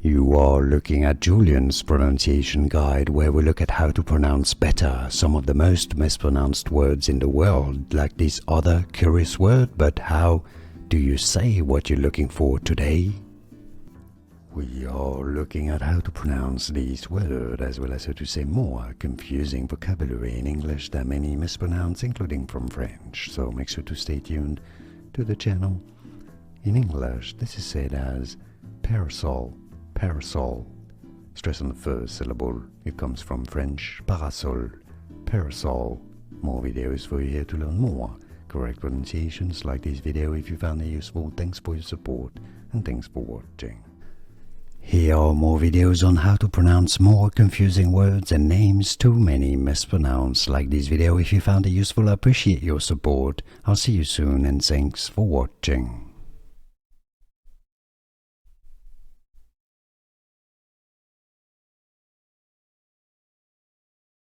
You are looking at Julian's pronunciation guide, where we look at how to pronounce better some of the most mispronounced words in the world, like this other curious word. But how do you say what you're looking for today? We are looking at how to pronounce these words, as well as how to say more confusing vocabulary in English that many mispronounce, including from French. So make sure to stay tuned to the channel. In English, this is said as parasol. Parasol. Stress on the first syllable. It comes from French parasol. Parasol. More videos for you here to learn more correct pronunciations. Like this video if you found it useful. Thanks for your support and thanks for watching. Here are more videos on how to pronounce more confusing words and names too many mispronounced. Like this video if you found it useful. I appreciate your support. I'll see you soon and thanks for watching.